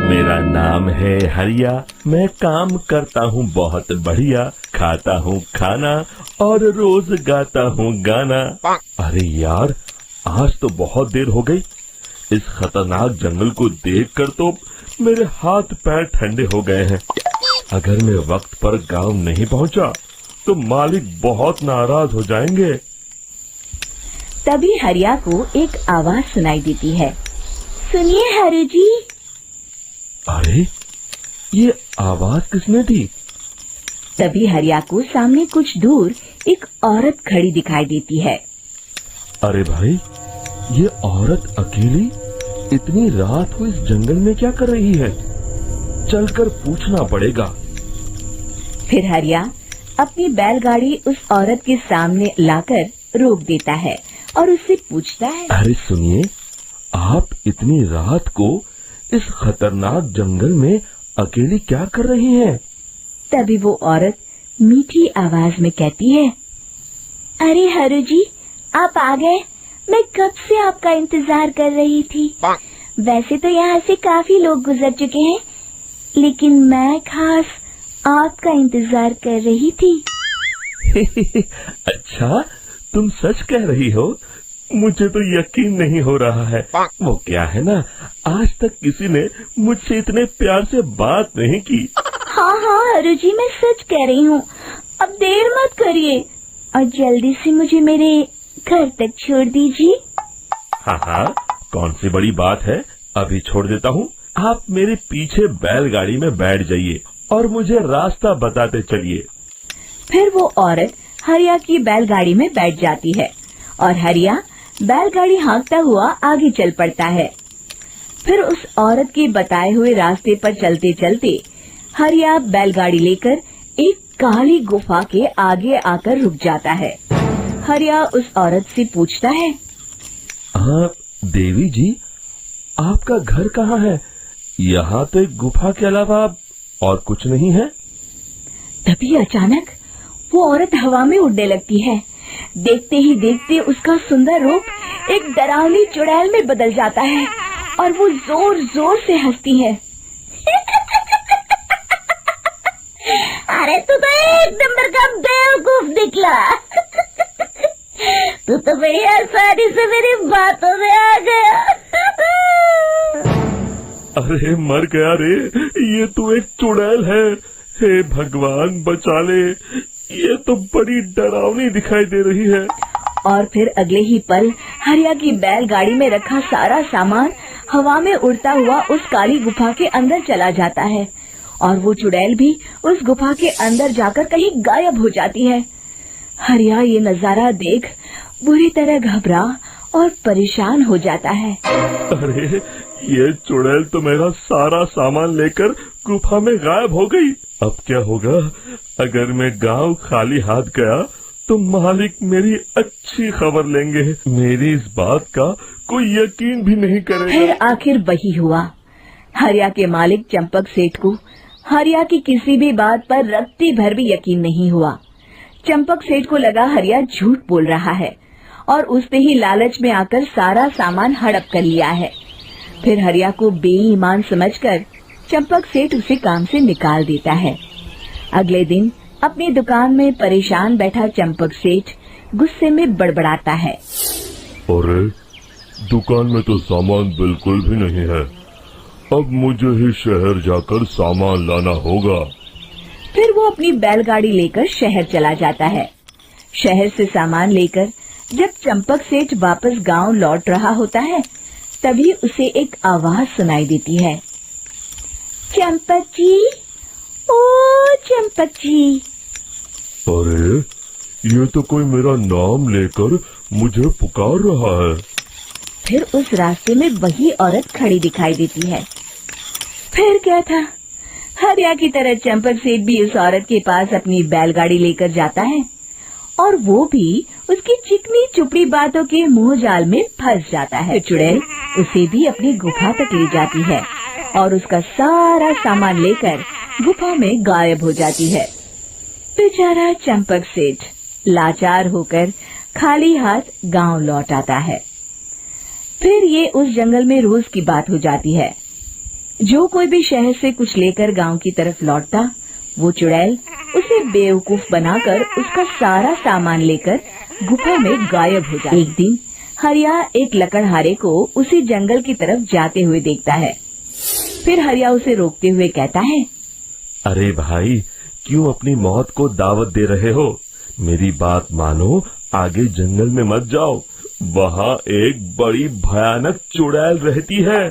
मेरा नाम है हरिया, मैं काम करता हूँ बहुत बढ़िया, खाता हूँ खाना और रोज गाता हूँ गाना। अरे यार, आज तो बहुत देर हो गई। इस खतरनाक जंगल को देखकर तो मेरे हाथ पैर ठंडे हो गए हैं। अगर मैं वक्त पर गांव नहीं पहुंचा तो मालिक बहुत नाराज हो जाएंगे। तभी हरिया को एक आवाज सुनाई देती है। सुनिए हरु जी। अरे, ये आवाज किसने दी? तभी हरिया को सामने कुछ दूर एक औरत खड़ी दिखाई देती है। अरे भाई, ये औरत अकेली इतनी रात को इस जंगल में क्या कर रही है? चलकर पूछना पड़ेगा। फिर हरिया अपनी बैलगाड़ी उस औरत के सामने लाकर रोक देता है और उससे पूछता है। अरे सुनिए, आप इतनी रात को इस खतरनाक जंगल में अकेली क्या कर रही हैं? तभी वो औरत मीठी आवाज में कहती है। अरे हरु जी, आप आ गए। मैं कब से आपका इंतजार कर रही थी। वैसे तो यहाँ से काफी लोग गुजर चुके हैं, लेकिन मैं खास आपका इंतजार कर रही थी। अच्छा, तुम सच कह रही हो? मुझे तो यकीन नहीं हो रहा है। वो क्या है ना, आज तक किसी ने मुझसे इतने प्यार से बात नहीं की। हाँ हाँ हरु जी, मैं सच कह रही हूँ। अब देर मत करिए और जल्दी से मुझे मेरे घर तक छोड़ दीजिए। हाँ हाँ, कौन सी बड़ी बात है, अभी छोड़ देता हूँ। आप मेरे पीछे बैलगाड़ी में बैठ जाइए और मुझे रास्ता बताते चलिए। फिर वो औरत हरिया की बैलगाड़ी में बैठ जाती है और हरिया बैलगाड़ी हाँकता हुआ आगे चल पड़ता है। फिर उस औरत के बताए हुए रास्ते पर चलते चलते हरिया बैलगाड़ी लेकर एक काली गुफा के आगे आकर रुक जाता है। हरिया उस औरत से पूछता है। देवी जी, आपका घर कहाँ है? यहाँ तो एक गुफा के अलावा और कुछ नहीं है। तभी अचानक वो औरत हवा में उड़ने लगती है। देखते ही देखते उसका सुंदर रूप एक डरावनी चुड़ैल में बदल जाता है और वो जोर जोर से हंसती है। अरे तू तो एक नंबर का बेवकूफ निकला। तू तो बड़ी आसानी से मेरी बातों में आ गया। अरे मर गया रे, ये तो एक चुड़ैल है। हे भगवान बचा ले, ये तो बड़ी डरावनी दिखाई दे रही है। और फिर अगले ही पल हरिया की बैलगाड़ी में रखा सारा सामान हवा में उड़ता हुआ उस काली गुफा के अंदर चला जाता है और वो चुड़ैल भी उस गुफा के अंदर जाकर कहीं गायब हो जाती है। हरिया ये नजारा देख बुरी तरह घबरा और परेशान हो जाता है। अरे, ये चुड़ैल तो मेरा सारा सामान लेकर गुफा में गायब हो गई। अब क्या होगा? अगर मैं गांव खाली हाथ गया तो मालिक मेरी अच्छी खबर लेंगे। मेरी इस बात का कोई यकीन भी नहीं करेगा। फिर आखिर वही हुआ। हरिया के मालिक चंपक सेठ को हरिया की किसी भी बात पर रत्ती भर भी यकीन नहीं हुआ। चंपक सेठ को लगा हरिया झूठ बोल रहा है और उसने ही लालच में आकर सारा सामान हड़प कर लिया है। फिर हरिया को बेईमान समझकर चंपक सेठ उसे काम से निकाल देता है। अगले दिन अपनी दुकान में परेशान बैठा चंपक सेठ गुस्से में बड़बड़ाता है। अरे, दुकान में तो सामान बिल्कुल भी नहीं है। अब मुझे ही शहर जाकर सामान लाना होगा। फिर वो अपनी बैलगाड़ी लेकर शहर चला जाता है। शहर से सामान लेकर जब चंपक सेठ वापस गांव लौट रहा होता है, तभी उसे एक आवाज सुनाई देती है। चंपक जी, ओ चंपक जी। अरे, ये तो कोई मेरा नाम लेकर मुझे पुकार रहा है। फिर उस रास्ते में वही औरत खड़ी दिखाई देती है। फिर क्या था, हरिया की तरह चंपक सेठ भी उस औरत के पास अपनी बैलगाड़ी लेकर जाता है और वो भी उसकी चिकनी चुपड़ी बातों के मुंह जाल में फंस जाता है। चुड़ैल उसे भी अपनी गुफा तक ले जाती है और उसका सारा सामान लेकर गुफा में गायब हो जाती है। बेचारा चंपक सेठ लाचार होकर खाली हाथ गांव लौट आता है। फिर ये उस जंगल में रोज की बात हो जाती है। जो कोई भी शहर से कुछ लेकर गांव की तरफ लौटता, वो चुड़ैल उसे बेवकूफ बनाकर उसका सारा सामान लेकर गुफा में गायब हो जाता। एक दिन हरिया एक लकड़हारे को उसी जंगल की तरफ जाते हुए देखता है। फिर हरिया उसे रोकते हुए कहता है, अरे भाई, क्यों अपनी मौत को दावत दे रहे हो? मेरी बात मानो, आगे जंगल में मत जाओ, वहाँ एक बड़ी भयानक चुड़ैल रहती है।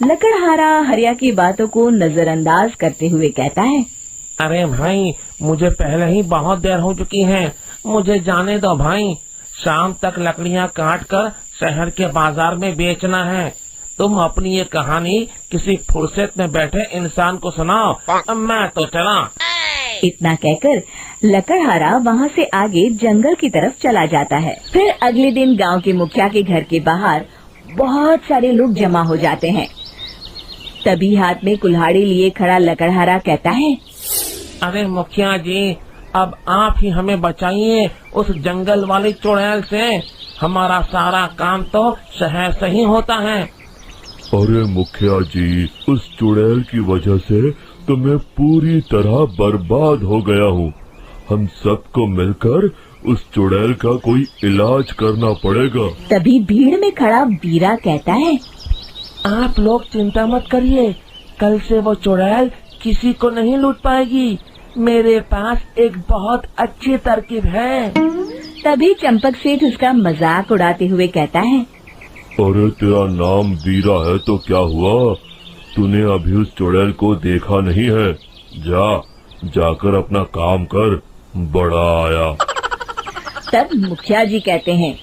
लकड़हारा हरिया की बातों को नजरअंदाज करते हुए कहता है, अरे भाई, मुझे पहले ही बहुत देर हो चुकी है, मुझे जाने दो भाई। शाम तक लकड़ियाँ काट कर शहर के बाजार में बेचना है। तुम अपनी ये कहानी किसी फुर्सत में बैठे इंसान को सुनाओ, मैं तो चला। इतना कहकर लकड़हारा वहाँ से आगे जंगल की तरफ चला जाता है। फिर अगले दिन गांव के मुखिया के घर के बाहर बहुत सारे लोग जमा हो जाते हैं। तभी हाथ में कुल्हाड़ी लिए खड़ा लकड़हारा कहता है, अरे मुखिया जी, अब आप ही हमें बचाइए उस जंगल वाली चुड़ैल से। हमारा सारा काम तो शहर से ही होता है। अरे मुखिया जी, उस चुड़ैल की वजह से तो मैं पूरी तरह बर्बाद हो गया हूँ। हम सबको मिलकर उस चुड़ैल का कोई इलाज करना पड़ेगा। तभी भीड़ में खड़ा वीरा कहता है, आप लोग चिंता मत करिए, कल से वो चुड़ैल किसी को नहीं लूट पाएगी। मेरे पास एक बहुत अच्छी तरकीब है। तभी चंपक सेठ उसका मजाक उड़ाते हुए कहता है, अरे तेरा नाम वीरा है तो क्या हुआ? तूने अभी उस चुड़ैल को देखा नहीं है? जाकर अपना काम कर, बड़ा आया। तब मुखिया जी कहते हैं,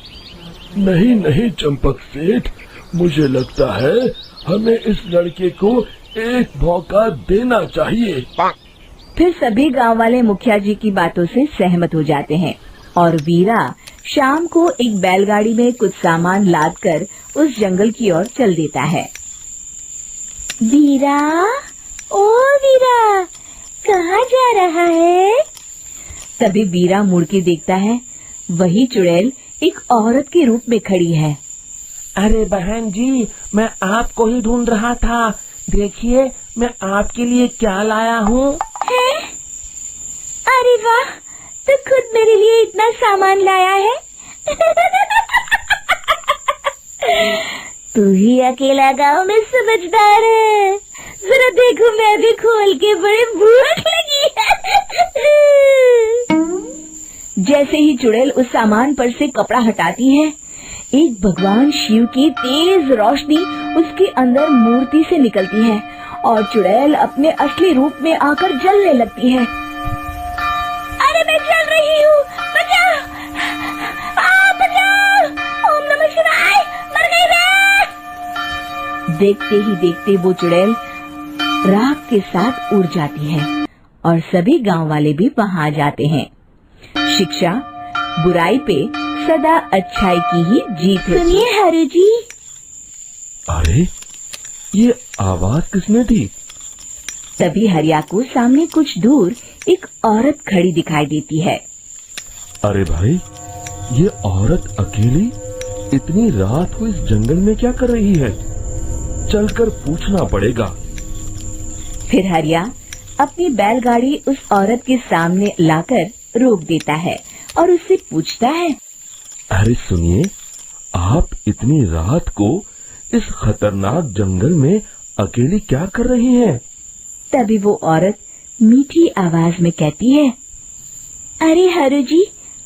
नहीं नहीं चंपक सेठ, मुझे लगता है हमें इस लड़के को एक मौका देना चाहिए। फिर सभी गांव वाले मुखिया जी की बातों से सहमत हो जाते हैं और वीरा शाम को एक बैलगाड़ी में कुछ सामान लादकर उस जंगल की ओर चल देता है। वीरा, ओ वीरा, कहाँ जा रहा है? तभी वीरा मुड़ के देखता है, वही चुड़ैल एक औरत के रूप में खड़ी है। अरे बहन जी, मैं आपको ही ढूंढ रहा था। देखिए, मैं आपके लिए क्या लाया हूँ। अरे वाह, तो खुद मेरे लिए इतना सामान लाया है। तू ही अकेला गांव में समझदार है। जरा देखो, मैं भी खोल के, बड़े भूख लगी है। जैसे ही चुड़ैल उस सामान पर से कपड़ा हटाती है, एक भगवान शिव की तेज रोशनी उसके अंदर मूर्ति से निकलती है और चुड़ैल अपने असली रूप में आकर जलने लगती है। अरे मैं जल रही हूँ, बचाओ! बचाओ! ओम नमः शिवाय, मर गई मैं! देखते ही देखते वो चुड़ैल राख के साथ उड़ जाती है और सभी गांव वाले भी वहां जाते हैं। शिक्षा बुराई पे सदा अच्छाई की ही जीत होती है। सुनिए हरु जी। अरे, ये आवाज किसने दी? तभी हरिया को सामने कुछ दूर एक औरत खड़ी दिखाई देती है। अरे भाई, ये औरत अकेली इतनी रात को इस जंगल में क्या कर रही है? चलकर पूछना पड़ेगा। फिर हरिया अपनी बैलगाड़ी उस औरत के सामने लाकर रोक देता है और उससे पूछता है, अरे सुनिए, आप इतनी रात को इस खतरनाक जंगल में अकेली क्या कर रही हैं? तभी वो औरत मीठी आवाज में कहती है, अरे हरु जी,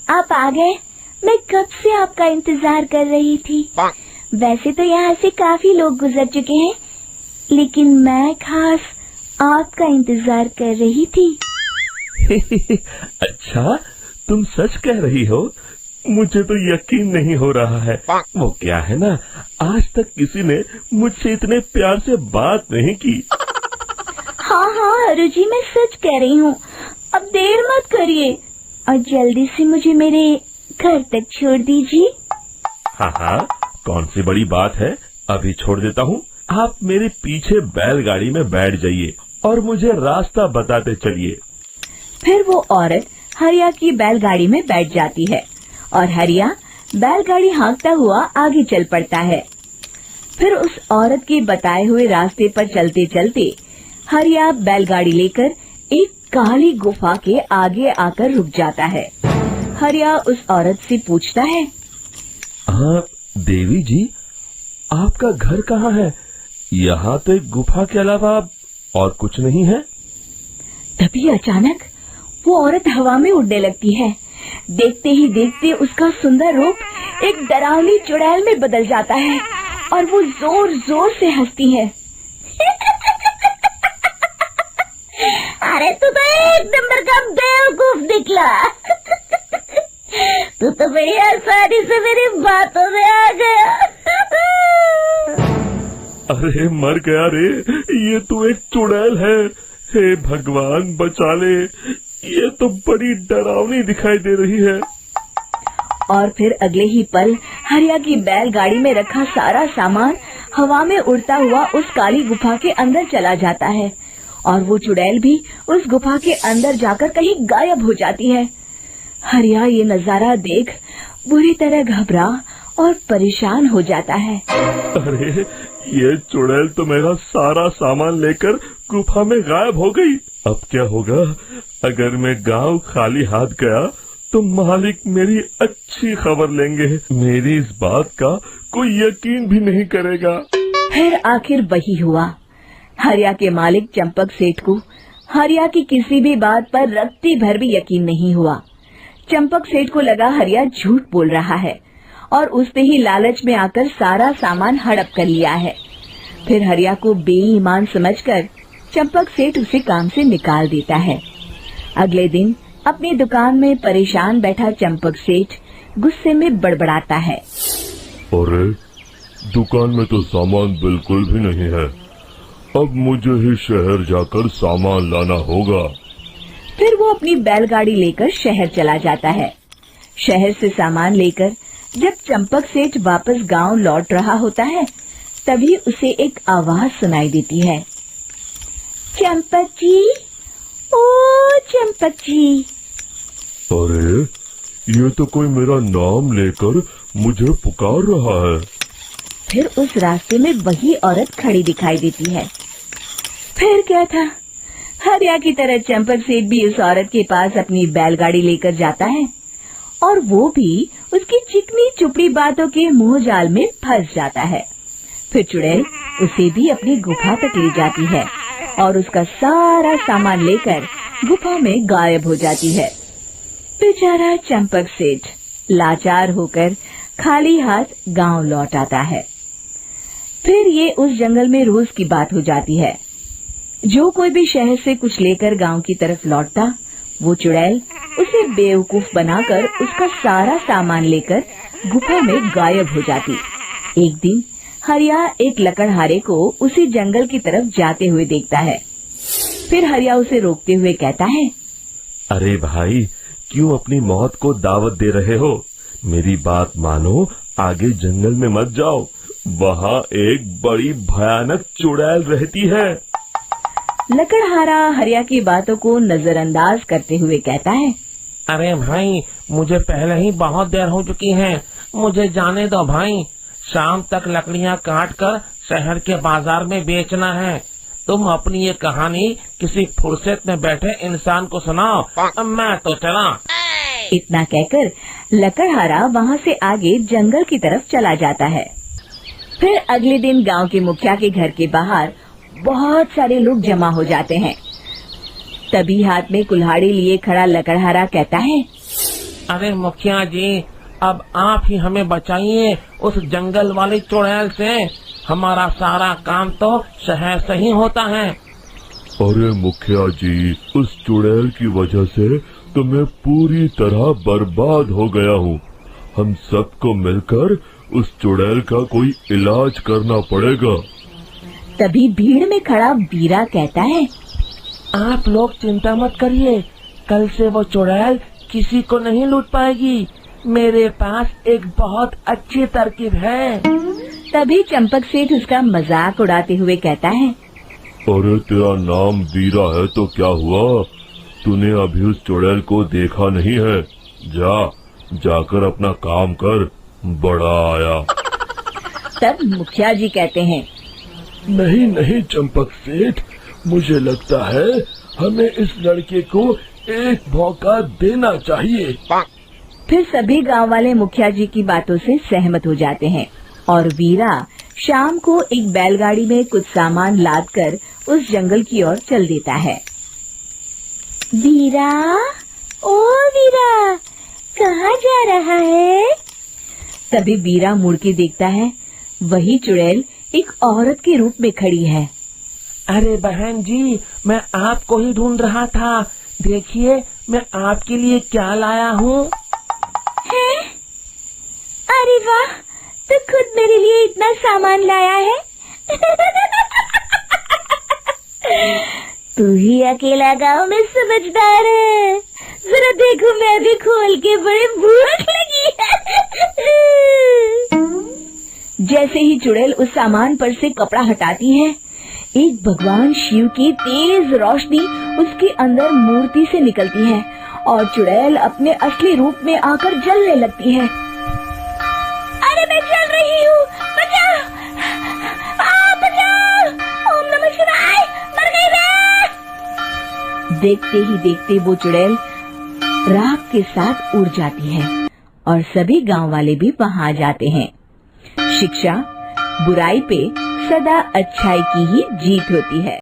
आप आ गए। मैं कब से आपका इंतजार कर रही थी। वैसे तो यहाँ से काफी लोग गुजर चुके हैं, लेकिन मैं खास आपका इंतजार कर रही थी। अच्छा, तुम सच कह रही हो? मुझे तो यकीन नहीं हो रहा है। वो क्या है ना, आज तक किसी ने मुझसे इतने प्यार से बात नहीं की। हाँ हाँ हरु जी, मैं सच कह रही हूँ। अब देर मत करिए और जल्दी से मुझे मेरे घर तक छोड़ दीजिए। हाँ हाँ, कौन सी बड़ी बात है, अभी छोड़ देता हूँ। आप मेरे पीछे बैलगाड़ी में बैठ जाइए और मुझे रास्ता बताते चलिए। फिर वो औरत हरिया की बैलगाड़ी में बैठ जाती है और हरिया बैलगाड़ी हाँकता हुआ आगे चल पड़ता है। फिर उस औरत के बताए हुए रास्ते पर चलते चलते हरिया बैलगाड़ी लेकर एक काली गुफा के आगे आकर रुक जाता है। हरिया उस औरत से पूछता है, हाँ देवी जी, आपका घर कहाँ है? यहाँ तो एक गुफा के अलावा और कुछ नहीं है। तभी अचानक वो औरत हवा में उड़ने लगती है। देखते ही देखते उसका सुंदर रूप एक डरावनी चुड़ैल में बदल जाता है और वो जोर जोर से हंसती है। अरे तू तो एक नंबर का बेवकूफ निकला। तू तो बड़ी आसानी से मेरी बातों में आ गया। अरे मर गया रे, ये तो एक चुड़ैल है। हे भगवान बचा ले, ये तो बड़ी डरावनी दिखाई दे रही है। और फिर अगले ही पल हरिया की बैलगाड़ी में रखा सारा सामान हवा में उड़ता हुआ उस काली गुफा के अंदर चला जाता है और वो चुड़ैल भी उस गुफा के अंदर जाकर कहीं गायब हो जाती है। हरिया ये नजारा देख बुरी तरह घबरा और परेशान हो जाता है। अरे ये चुड़ैल तो मेरा सारा सामान लेकर गुफा में गायब हो गई। अब क्या होगा? अगर मैं गांव खाली हाथ गया तो मालिक मेरी अच्छी खबर लेंगे। मेरी इस बात का कोई यकीन भी नहीं करेगा। फिर आखिर वही हुआ। हरिया के मालिक चंपक सेठ को हरिया की किसी भी बात पर रत्ती भर भी यकीन नहीं हुआ। चंपक सेठ को लगा हरिया झूठ बोल रहा है और उसने ही लालच में आकर सारा सामान हड़प कर लिया है। फिर हरिया को बेईमान समझकर चंपक सेठ उसे काम से निकाल देता है। अगले दिन अपनी दुकान में परेशान बैठा चंपक सेठ गुस्से में बड़बड़ाता है, अरे दुकान में तो सामान बिल्कुल भी नहीं है। अब मुझे ही शहर जाकर सामान लाना होगा। फिर वो अपनी बैलगाड़ी लेकर शहर चला जाता है। शहर से सामान लेकर जब चंपक सेठ वापस गांव लौट रहा होता है, तभी उसे एक आवाज सुनाई देती है, चंपक जी, ओ चंपक जी। अरे ये तो कोई मेरा नाम लेकर मुझे पुकार रहा है। फिर उस रास्ते में वही औरत खड़ी दिखाई देती है। फिर क्या था, हरिया की तरह चंपक सेठ भी उस औरत के पास अपनी बैलगाड़ी लेकर जाता है और वो भी उसकी चिकनी चुपड़ी बातों के मुंह जाल में फंस जाता है। फिर चुड़ैल उसे भी अपनी गुफा तक ले जाती है और उसका सारा सामान लेकर गुफा में गायब हो जाती है। बेचारा चंपक सेठ लाचार होकर खाली हाथ गांव लौट आता है। फिर ये उस जंगल में रोज की बात हो जाती है। जो कोई भी शहर से कुछ लेकर गांव की तरफ लौटता, वो चुड़ैल उसे बेवकूफ बनाकर उसका सारा सामान लेकर गुफा में गायब हो जाती। एक दिन हरिया एक लकड़हारे को उसी जंगल की तरफ जाते हुए देखता है। फिर हरिया उसे रोकते हुए कहता है, अरे भाई, क्यों अपनी मौत को दावत दे रहे हो? मेरी बात मानो, आगे जंगल में मत जाओ। वहाँ एक बड़ी भयानक चुड़ैल रहती है। लकड़हारा हरिया की बातों को नजरअंदाज करते हुए कहता है, अरे भाई, मुझे पहले ही बहुत देर हो चुकी है, मुझे जाने दो भाई। शाम तक लकड़ियाँ काट कर शहर के बाजार में बेचना है। तुम अपनी ये कहानी किसी फुर्सत में बैठे इंसान को सुनाओ, मैं तो चला। इतना कहकर लकड़हारा वहाँ से आगे जंगल की तरफ चला जाता है। फिर अगले दिन गांव के मुखिया के घर के बाहर बहुत सारे लोग जमा हो जाते हैं। तभी हाथ में कुल्हाड़ी लिए खड़ा लकड़हारा कहता है, अरे मुखिया जी, अब आप ही हमें बचाइए उस जंगल वाली चुड़ैल से। हमारा सारा काम तो शहर से ही होता है। अरे मुखिया जी, उस चुड़ैल की वजह से तो मैं पूरी तरह बर्बाद हो गया हूँ। हम सबको मिलकर उस चुड़ैल का कोई इलाज करना पड़ेगा। तभी भीड़ में खड़ा बीरा कहता है, आप लोग चिंता मत करिए, कल से वो चुड़ैल किसी को नहीं लूट पाएगी। मेरे पास एक बहुत अच्छी तरकीब है। तभी चंपक सेठ उसका मजाक उड़ाते हुए कहता है, अरे तेरा नाम बीरा है तो क्या हुआ? तूने अभी उस चुड़ैल को देखा नहीं है? जाकर अपना काम कर, बड़ा आया। तब मुखिया जी कहते हैं, नहीं नहीं चंपक सेठ, मुझे लगता है हमें इस लड़के को एक मौका देना चाहिए। फिर सभी गांव वाले मुखिया जी की बातों से सहमत हो जाते हैं और वीरा शाम को एक बैलगाड़ी में कुछ सामान लादकर उस जंगल की ओर चल देता है। वीरा, ओ वीरा, कहाँ जा रहा है? तभी वीरा मुड़ के देखता है, वही चुड़ैल एक औरत के रूप में खड़ी है। अरे बहन जी, मैं आपको ही ढूंढ रहा था। देखिए, मैं आपके लिए क्या लाया हूँ। हैं? अरे वाह, तो खुद मेरे लिए इतना सामान लाया है। तू ही अकेला गांव में समझदार है। जरा देखो, मैं भी खोल के, बड़े भूख लगी है। जैसे ही चुड़ैल उस सामान पर से कपड़ा हटाती है, एक भगवान शिव की तेज रोशनी उसके अंदर मूर्ति से निकलती है और चुड़ैल अपने असली रूप में आकर जलने लगती है। अरे मैं जल रही हूँ, बचाओ! बचाओ! ओम नमः शिवाय! मर गई मैं! देखते ही देखते वो चुड़ैल राख के साथ उड़ जाती है और सभी गांव वाले भी वहां जाते हैं। शिक्षा बुराई पे सदा अच्छाई की ही जीत होती है।